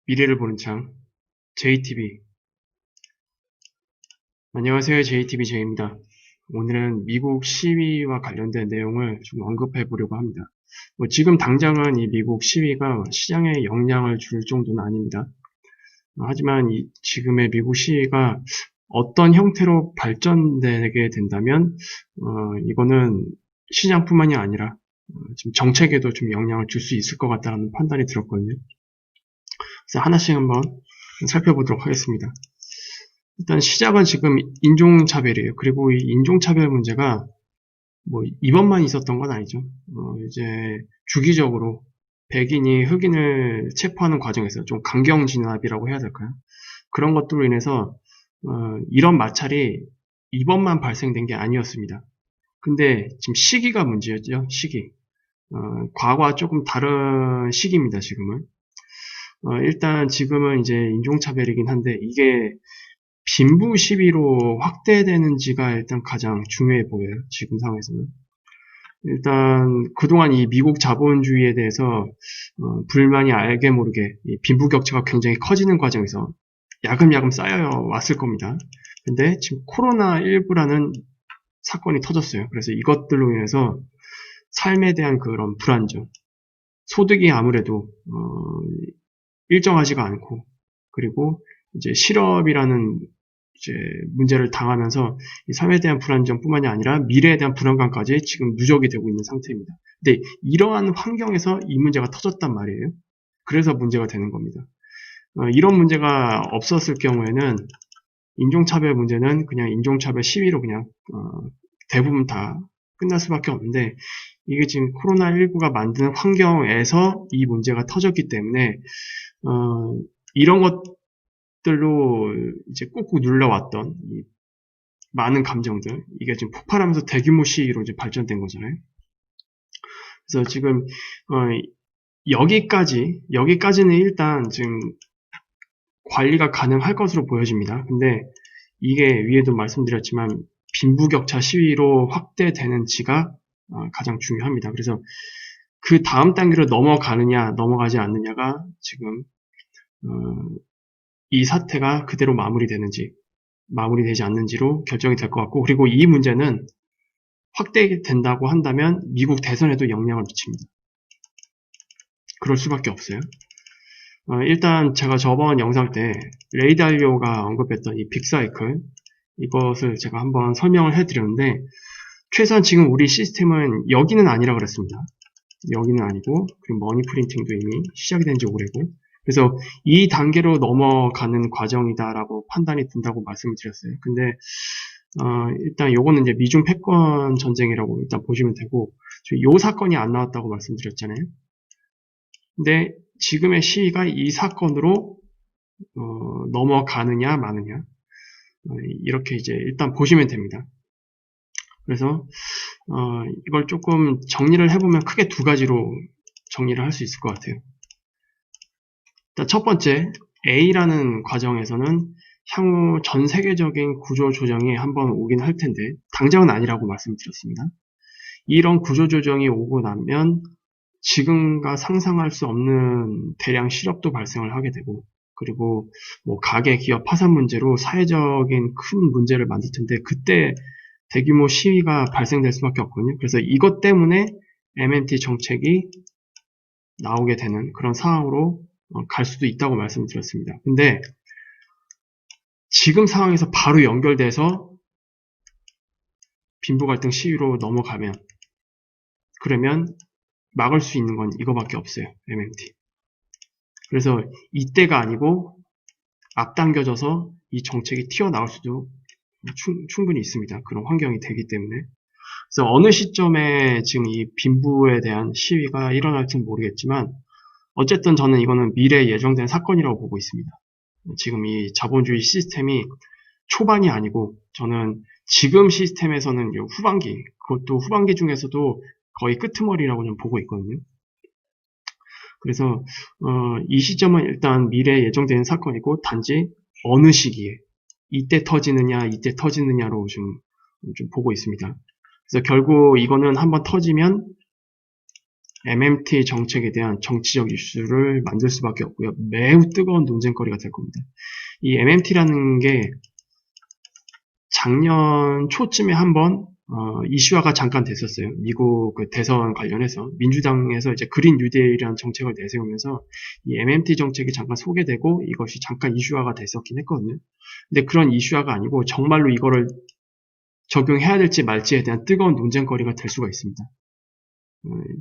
미래를 보는 창 JTB. 안녕하세요. JTB 제이입니다. 오늘은 미국 시위와 관련된 내용을 좀 언급해 보려고 합니다. 지금 당장은 이 미국 시위가 시장에 영향을 줄 정도는 아닙니다. 하지만 지금의 미국 시위가 어떤 형태로 발전되게 된다면 이거는 시장뿐만이 아니라 지금 정책에도 좀 영향을 줄 수 있을 것 같다는 판단이 들었거든요. 그래서 하나씩 한번 살펴보도록 하겠습니다. 일단 시작은 지금 인종차별이에요. 그리고 이 인종차별 문제가 이번만 있었던 건 아니죠. 이제 주기적으로 백인이 흑인을 체포하는 과정에서 좀 강경진압이라고 해야 될까요? 그런 것들로 인해서 이런 마찰이 이번만 발생된 게 아니었습니다. 근데 지금 시기가 문제였죠. 시기. 과거와 조금 다른 시기입니다. 지금은. 일단 지금은 이제 인종차별이긴 한데 이게 빈부 시비로 확대되는지가 일단 가장 중요해 보여요. 지금 상황에서는. 일단 그동안 이 미국 자본주의에 대해서 불만이 알게 모르게 이 빈부격차가 굉장히 커지는 과정에서 야금야금 쌓여 왔을 겁니다. 근데 지금 코로나19라는 사건이 터졌어요. 그래서 이것들로 인해서 삶에 대한 그런 불안정, 소득이 아무래도 일정하지가 않고, 그리고 이제 실업이라는 이제 문제를 당하면서 이 삶에 대한 불안정뿐만이 아니라 미래에 대한 불안감까지 지금 누적이 되고 있는 상태입니다. 근데 이러한 환경에서 이 문제가 터졌단 말이에요. 그래서 문제가 되는 겁니다. 이런 문제가 없었을 경우에는 인종차별 문제는 그냥 인종차별 시위로 그냥 대부분 다 끝날 수밖에 없는데, 이게 지금 코로나19가 만드는 환경에서 이 문제가 터졌기 때문에 이런 것들로 이제 꾹꾹 눌러왔던 이 많은 감정들, 이게 지금 폭발하면서 대규모 시위로 이제 발전된 거잖아요. 그래서 지금 여기까지는 일단 지금 관리가 가능할 것으로 보여집니다. 근데 이게 위에도 말씀드렸지만 빈부격차 시위로 확대되는지가 가장 중요합니다. 그래서 그 다음 단계로 넘어가느냐 넘어가지 않느냐가 지금 이 사태가 그대로 마무리되지 않는지로 결정이 될 것 같고, 그리고 이 문제는 확대된다고 한다면 미국 대선에도 영향을 미칩니다. 그럴 수밖에 없어요. 일단 제가 저번 영상 때 레이 달리오가 언급했던 이 빅사이클, 이것을 제가 한번 설명을 해드렸는데, 최소한 지금 우리 시스템은 여기는 아니라 그랬습니다. 여기는 아니고, 그리고 머니 프린팅도 이미 시작이 된 지 오래고, 그래서 이 단계로 넘어가는 과정이다라고 판단이 든다고 말씀을 드렸어요. 근데 일단 요거는 이제 미중 패권 전쟁이라고 일단 보시면 되고, 요 사건이 안 나왔다고 말씀드렸잖아요. 근데 지금의 시위가 이 사건으로 넘어가느냐 마느냐, 이렇게 이제 일단 보시면 됩니다. 그래서 이걸 조금 정리를 해보면 크게 두 가지로 정리를 할 수 있을 것 같아요. 일단 첫 번째, A라는 과정에서는 향후 전 세계적인 구조 조정이 한번 오긴 할 텐데 당장은 아니라고 말씀드렸습니다. 이런 구조 조정이 오고 나면 지금과 상상할 수 없는 대량 실업도 발생을 하게 되고, 그리고 가계 기업 파산 문제로 사회적인 큰 문제를 만들 텐데 그때 대규모 시위가 발생될 수밖에 없거든요. 그래서 이것 때문에 MMT 정책이 나오게 되는 그런 상황으로 갈 수도 있다고 말씀드렸습니다. 근데 지금 상황에서 바로 연결돼서 빈부 갈등 시위로 넘어가면, 그러면 막을 수 있는 건 이거밖에 없어요. MMT. 그래서 이때가 아니고 앞당겨져서 이 정책이 튀어나올 수도 충분히 있습니다. 그런 환경이 되기 때문에. 그래서 어느 시점에 지금 이 빈부에 대한 시위가 일어날지는 모르겠지만 어쨌든 저는 이거는 미래에 예정된 사건이라고 보고 있습니다. 지금 이 자본주의 시스템이 초반이 아니고 저는 지금 시스템에서는 후반기, 그것도 후반기 중에서도 거의 끄트머리라고 좀 보고 있거든요. 그래서 이 시점은 일단 미래에 예정되는 사건이고, 단지 어느 시기에 이때 터지느냐로 좀 보고 있습니다. 그래서 결국 이거는 한번 터지면 MMT 정책에 대한 정치적 이슈를 만들 수밖에 없고요. 매우 뜨거운 논쟁거리가 될 겁니다. 이 MMT라는 게 작년 초쯤에 한번 이슈화가 잠깐 됐었어요. 미국 그 대선 관련해서 민주당에서 이제 그린 뉴딜이라는 정책을 내세우면서 이 MMT 정책이 잠깐 소개되고 이것이 잠깐 이슈화가 됐었긴 했거든요. 근데 그런 이슈화가 아니고 정말로 이거를 적용해야 될지 말지에 대한 뜨거운 논쟁거리가 될 수가 있습니다.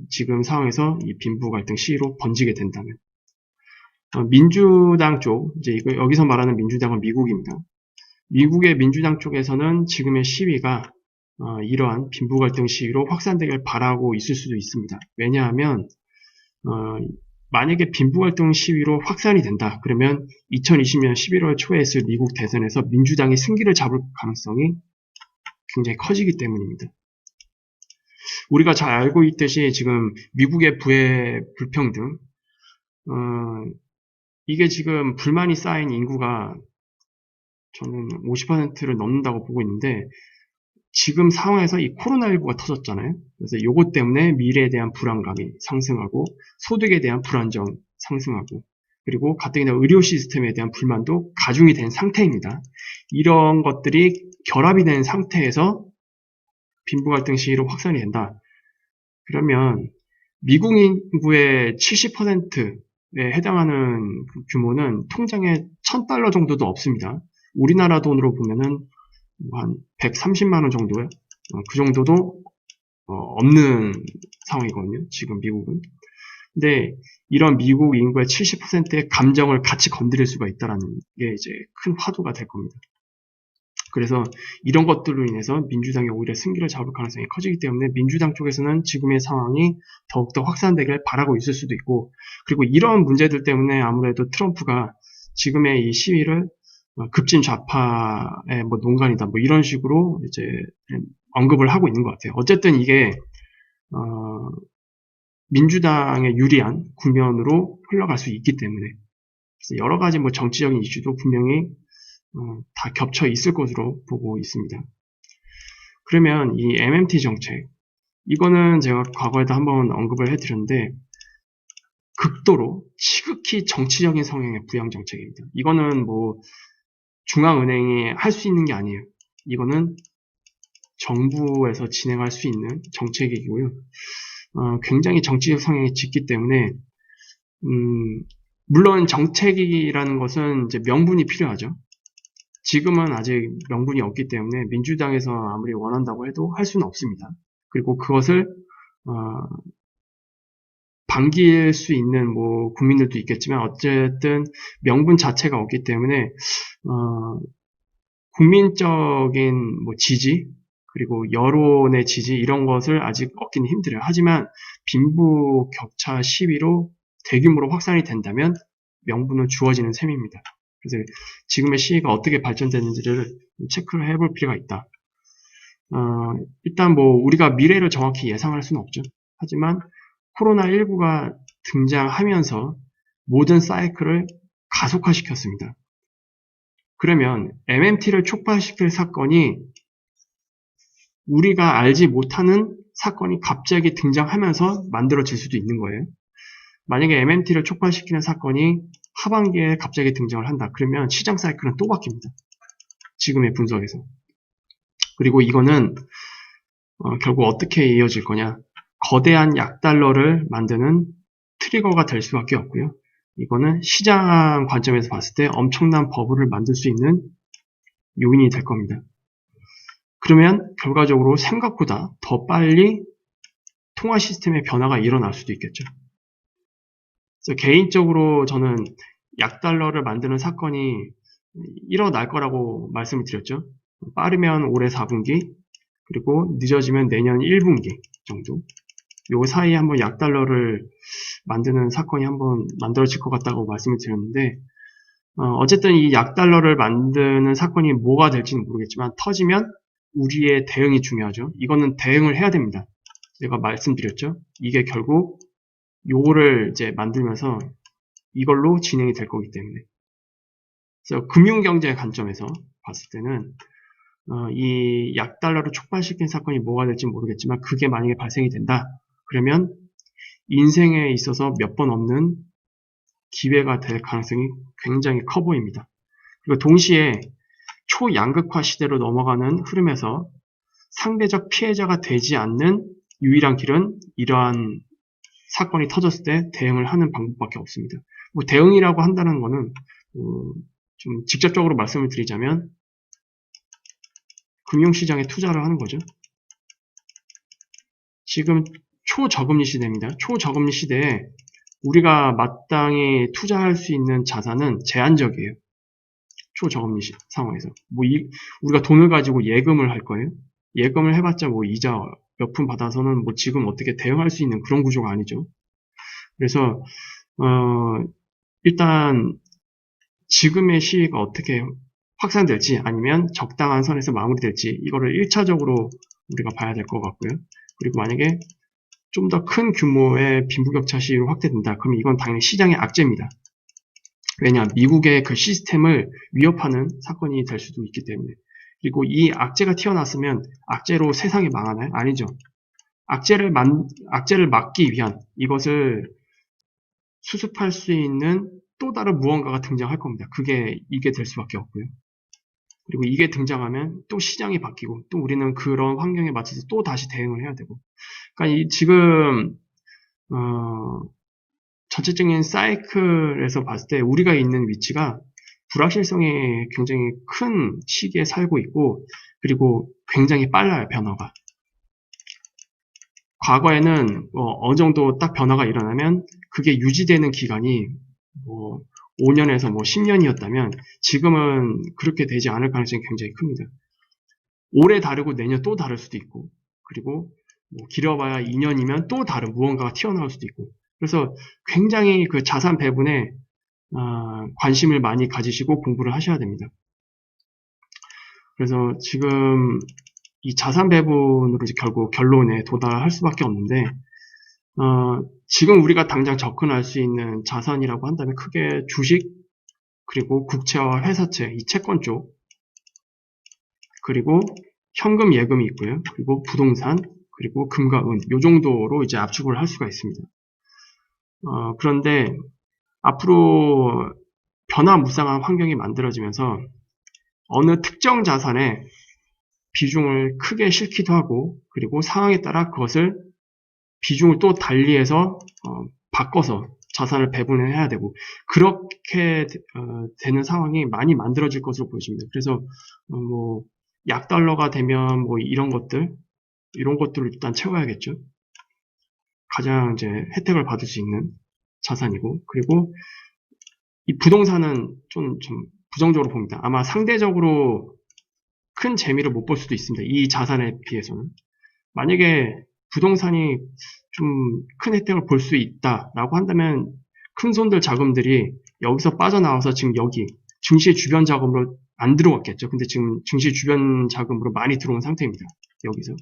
지금 상황에서 이 빈부 갈등 시위로 번지게 된다면 민주당 쪽 이제 이거 여기서 말하는 민주당은 미국입니다. 미국의 민주당 쪽에서는 지금의 시위가 이러한 빈부 갈등 시위로 확산되길 바라고 있을 수도 있습니다. 왜냐하면 만약에 빈부 갈등 시위로 확산이 된다. 그러면 2020년 11월 초에 있을 미국 대선에서 민주당이 승기를 잡을 가능성이 굉장히 커지기 때문입니다. 우리가 잘 알고 있듯이 지금 미국의 부의 불평등, 이게 지금 불만이 쌓인 인구가 저는 50%를 넘는다고 보고 있는데 지금 상황에서 이 코로나19가 터졌잖아요. 그래서 이것 때문에 미래에 대한 불안감이 상승하고 소득에 대한 불안정 상승하고 그리고 가뜩이나 의료 시스템에 대한 불만도 가중이 된 상태입니다. 이런 것들이 결합이 된 상태에서 빈부 갈등 시위로 확산이 된다. 그러면 미국 인구의 70%에 해당하는 그 규모는 통장에 $1,000 정도도 없습니다. 우리나라 돈으로 보면은 한 130만 원 정도요. 그 정도도 없는 상황이거든요. 지금 미국은. 근데 이런 미국 인구의 70%의 감정을 같이 건드릴 수가 있다는 게 이제 큰 화두가 될 겁니다. 그래서 이런 것들로 인해서 민주당이 오히려 승기를 잡을 가능성이 커지기 때문에 민주당 쪽에서는 지금의 상황이 더욱더 확산되길 바라고 있을 수도 있고 그리고 이런 문제들 때문에 아무래도 트럼프가 지금의 이 시위를 급진 좌파의 뭐 농간이다 뭐 이런 식으로 이제 언급을 하고 있는 것 같아요. 어쨌든 이게 민주당에 유리한 국면으로 흘러갈 수 있기 때문에 그래서 여러 가지 뭐 정치적인 이슈도 분명히 다 겹쳐 있을 것으로 보고 있습니다. 그러면 이 MMT 정책 이거는 제가 과거에도 한번 언급을 해드렸는데 극도로 지극히 정치적인 성향의 부양 정책입니다. 이거는 뭐 중앙은행이 할 수 있는 게 아니에요. 이거는 정부에서 진행할 수 있는 정책이고요. 굉장히 정치적 성향이 짙기 때문에 물론 정책이라는 것은 이제 명분이 필요하죠. 지금은 아직 명분이 없기 때문에 민주당에서 아무리 원한다고 해도 할 수는 없습니다. 그리고 그것을 반기일 수 있는 뭐 국민들도 있겠지만 어쨌든 명분 자체가 없기 때문에 국민적인 뭐 지지 그리고 여론의 지지 이런 것을 아직 얻기는 힘들어요. 하지만 빈부 격차 시위로 대규모로 확산이 된다면 명분은 주어지는 셈입니다. 그래서 지금의 시위가 어떻게 발전되는지를 체크를 해볼 필요가 있다. 일단 뭐 우리가 미래를 정확히 예상할 수는 없죠. 하지만 코로나19가 등장하면서 모든 사이클을 가속화시켰습니다. 그러면 MMT를 촉발시킬 사건이 우리가 알지 못하는 사건이 갑자기 등장하면서 만들어질 수도 있는 거예요. 만약에 MMT를 촉발시키는 사건이 하반기에 갑자기 등장을 한다. 그러면 시장 사이클은 또 바뀝니다. 지금의 분석에서. 그리고 이거는 결국 어떻게 이어질 거냐. 거대한 약달러를 만드는 트리거가 될 수밖에 없고요. 이거는 시장 관점에서 봤을 때 엄청난 버블을 만들 수 있는 요인이 될 겁니다. 그러면 결과적으로 생각보다 더 빨리 통화 시스템의 변화가 일어날 수도 있겠죠. 그래서 개인적으로 저는 약달러를 만드는 사건이 일어날 거라고 말씀을 드렸죠. 빠르면 올해 4분기, 그리고 늦어지면 내년 1분기 정도. 요 사이에 한번 약달러를 만드는 사건이 한번 만들어질 것 같다고 말씀을 드렸는데, 어쨌든 이 약달러를 만드는 사건이 뭐가 될지는 모르겠지만, 터지면 우리의 대응이 중요하죠. 이거는 대응을 해야 됩니다. 제가 말씀드렸죠. 이게 결국 요거를 이제 만들면서 이걸로 진행이 될 거기 때문에. 그래서 금융경제의 관점에서 봤을 때는 이 약달러를 촉발시킨 사건이 뭐가 될지 모르겠지만 그게 만약에 발생이 된다. 그러면 인생에 있어서 몇 번 없는 기회가 될 가능성이 굉장히 커 보입니다. 그리고 동시에 초양극화 시대로 넘어가는 흐름에서 상대적 피해자가 되지 않는 유일한 길은 이러한 사건이 터졌을 때 대응을 하는 방법밖에 없습니다. 뭐 대응이라고 한다는 거는 좀 직접적으로 말씀을 드리자면 금융시장에 투자를 하는 거죠. 지금 초저금리 시대입니다. 초저금리 시대에 우리가 마땅히 투자할 수 있는 자산은 제한적이에요. 초저금리 상황에서. 우리가 돈을 가지고 예금을 할 거예요. 예금을 해봤자 이자 몇 푼 받아서는 지금 어떻게 대응할 수 있는 그런 구조가 아니죠. 그래서, 일단, 지금의 시위가 어떻게 확산될지 아니면 적당한 선에서 마무리될지 이거를 1차적으로 우리가 봐야 될 것 같고요. 그리고 만약에 좀 더 큰 규모의 빈부격차 시위로 확대된다. 그럼 이건 당연히 시장의 악재입니다. 왜냐? 미국의 그 시스템을 위협하는 사건이 될 수도 있기 때문에. 그리고 이 악재가 튀어나왔으면 악재로 세상이 망하나요? 아니죠. 악재를 막기 위한 이것을 수습할 수 있는 또 다른 무언가가 등장할 겁니다. 이게 될 수밖에 없고요. 그리고 이게 등장하면 또 시장이 바뀌고 또 우리는 그런 환경에 맞춰서 또 다시 대응을 해야 되고. 그러니까 지금 전체적인 사이클에서 봤을 때 우리가 있는 위치가 불확실성이 굉장히 큰 시기에 살고 있고 그리고 굉장히 빨라요, 변화가. 과거에는 어느 정도 딱 변화가 일어나면 그게 유지되는 기간이 5년에서 10년이었다면 지금은 그렇게 되지 않을 가능성이 굉장히 큽니다. 올해 다르고 내년 또 다를 수도 있고 그리고 길어봐야 2년이면 또 다른 무언가가 튀어나올 수도 있고 그래서 굉장히 그 자산 배분에 관심을 많이 가지시고 공부를 하셔야 됩니다. 그래서 지금 이 자산 배분으로 이제 결국 결론에 도달할 수밖에 없는데 지금 우리가 당장 접근할 수 있는 자산이라고 한다면 크게 주식 그리고 국채와 회사채 이 채권 쪽 그리고 현금 예금이 있고요. 그리고 부동산 그리고 금과 은 이 정도로 이제 압축을 할 수가 있습니다. 그런데 앞으로 변화무쌍한 환경이 만들어지면서 어느 특정 자산에 비중을 크게 싣기도 하고 그리고 상황에 따라 그것을 비중을 또 달리해서 바꿔서 자산을 배분해야 되고 그렇게 되는 상황이 많이 만들어질 것으로 보여집니다. 그래서 약달러가 되면 이런 것들을 일단 채워야겠죠. 가장 이제 혜택을 받을 수 있는 자산이고 그리고 이 부동산은 좀 부정적으로 봅니다. 아마 상대적으로 큰 재미를 못 볼 수도 있습니다. 이 자산에 비해서는. 만약에 부동산이 좀 큰 혜택을 볼 수 있다라고 한다면 큰 손들 자금들이 여기서 빠져나와서 지금 여기 증시 주변 자금으로 안 들어왔겠죠. 근데 지금 증시 주변 자금으로 많이 들어온 상태입니다. 여기서.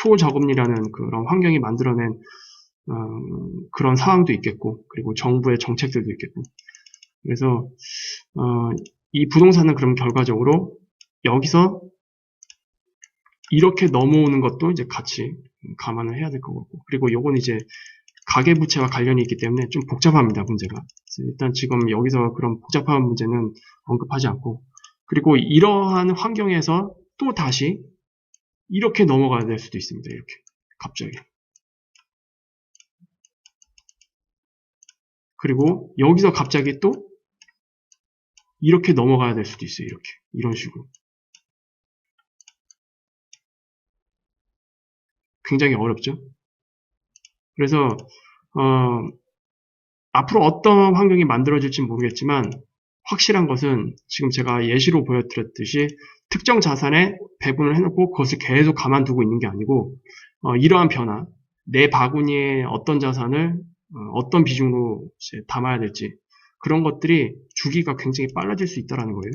초저금리라는 그런 환경이 만들어낸 그런 상황도 있겠고 그리고 정부의 정책들도 있겠고 그래서 이 부동산은 그럼 결과적으로 여기서 이렇게 넘어오는 것도 이제 같이 감안을 해야 될 것 같고 그리고 요건 이제 가계부채와 관련이 있기 때문에 좀 복잡합니다, 문제가. 일단 지금 여기서 그런 복잡한 문제는 언급하지 않고 그리고 이러한 환경에서 또 다시 이렇게 넘어가야 될 수도 있습니다. 이렇게 갑자기. 그리고 여기서 갑자기 또 이렇게 넘어가야 될 수도 있어요. 이렇게. 이런 식으로. 굉장히 어렵죠. 그래서 앞으로 어떤 환경이 만들어질지 모르겠지만 확실한 것은 지금 제가 예시로 보여드렸듯이 특정 자산에 배분을 해놓고 그것을 계속 가만두고 있는 게 아니고 이러한 변화, 내 바구니에 어떤 자산을 어떤 비중으로 이제 담아야 될지 그런 것들이 주기가 굉장히 빨라질 수 있다는 거예요.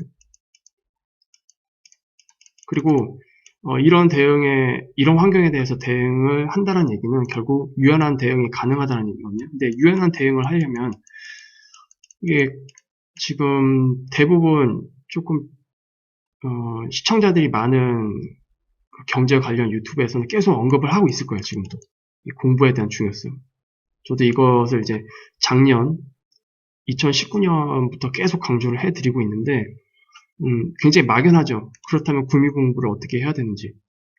그리고 이런 환경에 대해서 대응을 한다는 얘기는 결국 유연한 대응이 가능하다는 얘기거든요. 근데 유연한 대응을 하려면 이게 지금 대부분 조금 시청자들이 많은 경제 관련 유튜브에서는 계속 언급을 하고 있을 거예요, 지금도. 이 공부에 대한 중요성. 저도 이것을 이제 작년 2019년부터 계속 강조를 해드리고 있는데, 굉장히 막연하죠. 그렇다면 금융 공부를 어떻게 해야 되는지.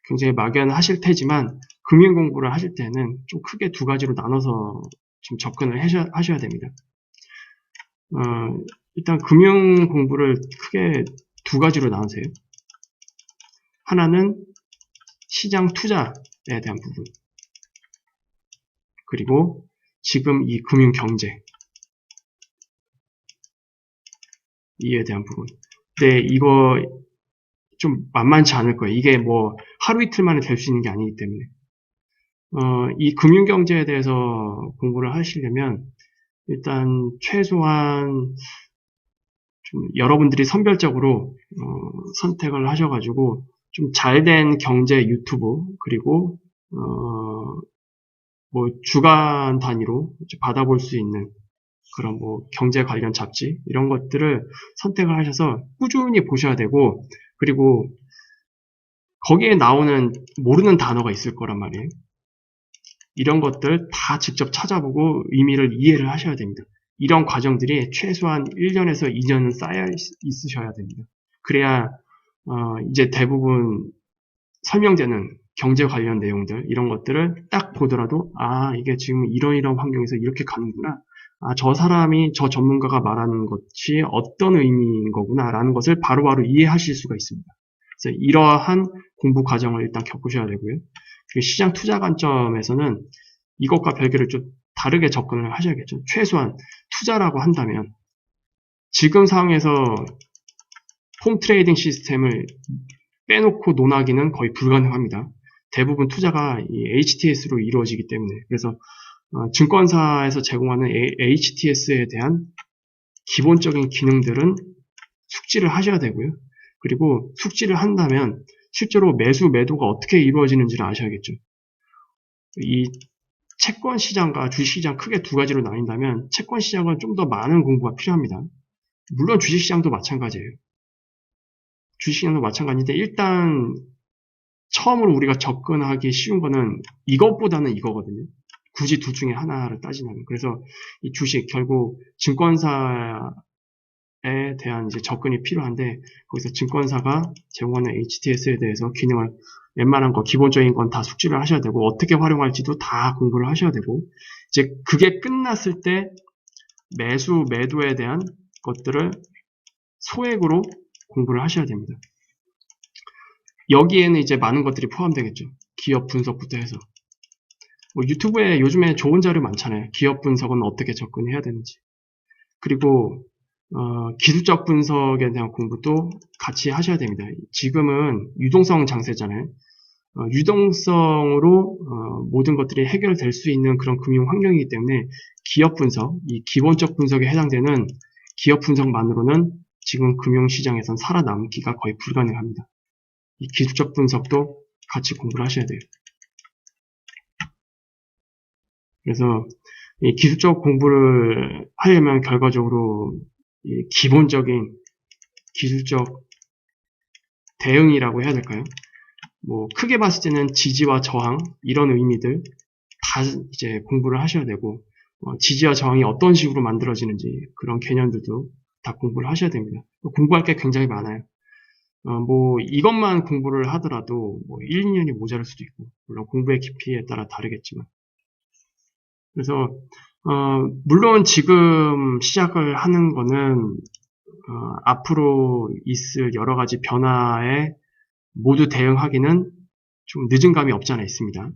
굉장히 막연하실 테지만, 금융 공부를 하실 때는 좀 크게 두 가지로 나눠서 좀 접근을 하셔야 됩니다. 일단 금융 공부를 크게 두 가지로 나누세요. 하나는 시장 투자에 대한 부분. 그리고 지금 이 금융 경제. 이에 대한 부분. 근데 이거 좀 만만치 않을 거예요. 이게 뭐 하루 이틀 만에 될 수 있는 게 아니기 때문에. 이 금융 경제에 대해서 공부를 하시려면 일단 최소한 좀 여러분들이 선별적으로 선택을 하셔가지고 좀 잘된 경제 유튜브 그리고 뭐 주간 단위로 받아볼 수 있는 그런 뭐 경제 관련 잡지 이런 것들을 선택을 하셔서 꾸준히 보셔야 되고, 그리고 거기에 나오는 모르는 단어가 있을 거란 말이에요. 이런 것들 다 직접 찾아보고 의미를 이해를 하셔야 됩니다. 이런 과정들이 최소한 1년에서 2년은 쌓여 있으셔야 됩니다. 그래야 이제 대부분 설명되는 경제 관련 내용들 이런 것들을 딱 보더라도 이게 지금 이런 환경에서 이렇게 가는구나. 저 사람이 저 전문가가 말하는 것이 어떤 의미인 거구나 라는 것을 바로바로 이해하실 수가 있습니다. 그래서 이러한 공부 과정을 일단 겪으셔야 되고요. 그리고 시장 투자 관점에서는 이것과 별개로 좀 다르게 접근을 하셔야겠죠. 최소한 투자라고 한다면 지금 상황에서 폼 트레이딩 시스템을 빼놓고 논하기는 거의 불가능합니다. 대부분 투자가 이 HTS로 이루어지기 때문에. 그래서 증권사에서 제공하는 HTS에 대한 기본적인 기능들은 숙지를 하셔야 되고요. 그리고 숙지를 한다면 실제로 매수, 매도가 어떻게 이루어지는지를 아셔야겠죠. 이 채권 시장과 주식 시장 크게 두 가지로 나뉜다면 채권 시장은 좀 더 많은 공부가 필요합니다. 물론 주식 시장도 마찬가지예요. 주식 시장도 마찬가지인데 일단 처음으로 우리가 접근하기 쉬운 거는 이것보다는 이거거든요. 굳이 둘 중에 하나를 따지면. 그래서 이 주식 결국 증권사에 대한 이제 접근이 필요한데 거기서 증권사가 제공하는 HTS에 대해서 기능을 웬만한 거 기본적인 건 다 숙지를 하셔야 되고 어떻게 활용할지도 다 공부를 하셔야 되고 이제 그게 끝났을 때 매수 매도에 대한 것들을 소액으로 공부를 하셔야 됩니다. 여기에는 이제 많은 것들이 포함되겠죠. 기업 분석부터 해서 뭐 유튜브에 요즘에 좋은 자료 많잖아요. 기업 분석은 어떻게 접근해야 되는지. 그리고 기술적 분석에 대한 공부도 같이 하셔야 됩니다. 지금은 유동성 장세잖아요. 유동성으로 모든 것들이 해결될 수 있는 그런 금융 환경이기 때문에 기업 분석, 이 기본적 분석에 해당되는 기업 분석만으로는 지금 금융시장에선 살아남기가 거의 불가능합니다. 이 기술적 분석도 같이 공부를 하셔야 돼요. 그래서 이 기술적 공부를 하려면 결과적으로 이 기본적인 기술적 대응이라고 해야 될까요? 뭐 크게 봤을 때는 지지와 저항 이런 의미들 다 이제 공부를 하셔야 되고 지지와 저항이 어떤 식으로 만들어지는지 그런 개념들도 다 공부를 하셔야 됩니다. 공부할 게 굉장히 많아요. 뭐 이것만 공부를 하더라도 뭐 1, 2년이 모자랄 수도 있고 물론 공부의 깊이에 따라 다르겠지만 그래서 물론 지금 시작을 하는 거는 앞으로 있을 여러 가지 변화에 모두 대응하기는 좀 늦은 감이 없지 않아 있습니다.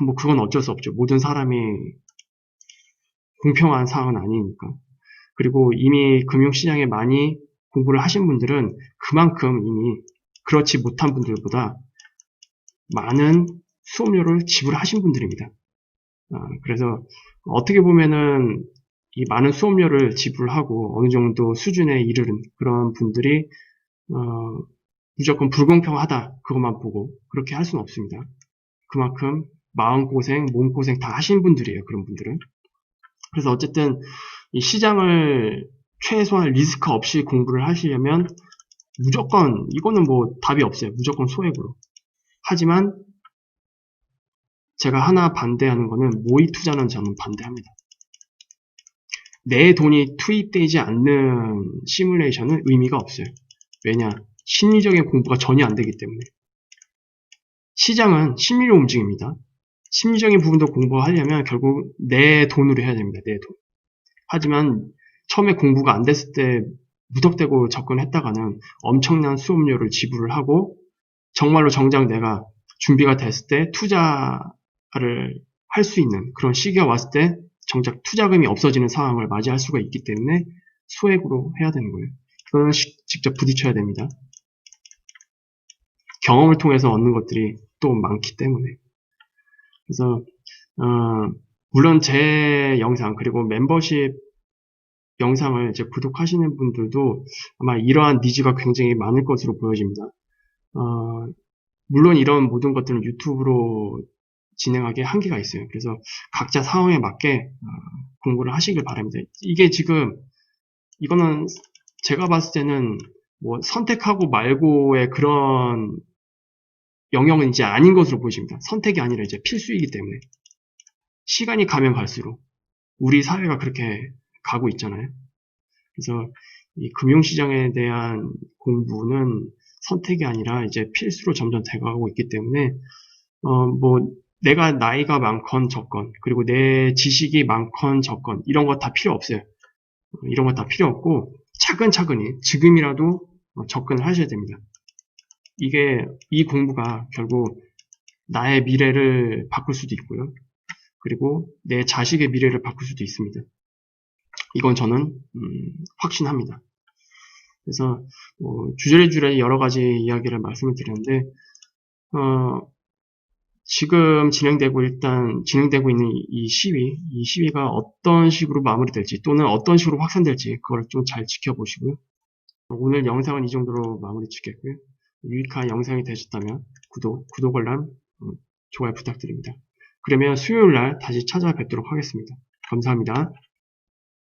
뭐 그건 어쩔 수 없죠. 모든 사람이 공평한 상황은 아니니까. 그리고 이미 금융시장에 많이 공부를 하신 분들은 그만큼 이미 그렇지 못한 분들보다 많은 수업료를 지불하신 분들입니다. 그래서 어떻게 보면은 이 많은 수업료를 지불하고 어느 정도 수준에 이르는 그런 분들이 무조건 불공평하다 그것만 보고 그렇게 할 수는 없습니다. 그만큼 마음고생, 몸고생 다 하신 분들이에요. 그런 분들은. 그래서 어쨌든 이 시장을 최소한 리스크 없이 공부를 하시려면 무조건 이거는 뭐 답이 없어요. 무조건 소액으로. 하지만 제가 하나 반대하는 거는 모의 투자는 저는 반대합니다. 내 돈이 투입되지 않는 시뮬레이션은 의미가 없어요. 왜냐? 심리적인 공부가 전혀 안 되기 때문에. 시장은 심리로 움직입니다. 심리적인 부분도 공부하려면 결국 내 돈으로 해야 됩니다. 내 돈. 하지만 처음에 공부가 안 됐을 때 무턱대고 접근했다가는 엄청난 수업료를 지불을 하고 정말로 정작 내가 준비가 됐을 때 투자를 할 수 있는 그런 시기가 왔을 때 정작 투자금이 없어지는 상황을 맞이할 수가 있기 때문에 소액으로 해야 되는 거예요. 그거는 직접 부딪혀야 됩니다. 경험을 통해서 얻는 것들이 또 많기 때문에. 그래서 물론 제 영상 그리고 멤버십 영상을 이제 구독하시는 분들도 아마 이러한 니즈가 굉장히 많을 것으로 보여집니다. 물론 이런 모든 것들은 유튜브로 진행하기에 한계가 있어요. 그래서 각자 상황에 맞게 공부를 하시길 바랍니다. 이게 지금 이거는 제가 봤을 때는 뭐 선택하고 말고의 그런 영역은 이제 아닌 것으로 보여집니다. 선택이 아니라 이제 필수이기 때문에 시간이 가면 갈수록 우리 사회가 그렇게 가고 있잖아요. 그래서 이 금융시장에 대한 공부는 선택이 아니라 이제 필수로 점점 돼가고 있기 때문에 뭐 내가 나이가 많건 적건 그리고 내 지식이 많건 적건 이런 거 다 필요 없어요. 이런 거 다 필요 없고 차근차근히 지금이라도 접근을 하셔야 됩니다. 이 공부가 결국 나의 미래를 바꿀 수도 있고요. 그리고 내 자식의 미래를 바꿀 수도 있습니다. 이건 저는 확신합니다. 그래서 주저리주저리 여러 가지 이야기를 말씀을 드렸는데 지금 진행되고 있는 이 시위가 어떤 식으로 마무리될지 또는 어떤 식으로 확산될지 그걸 좀 잘 지켜보시고요. 오늘 영상은 이 정도로 마무리 짓겠고요. 유익한 영상이 되셨다면 구독 알람, 좋아요 부탁드립니다. 그러면 수요일 날 다시 찾아뵙도록 하겠습니다. 감사합니다.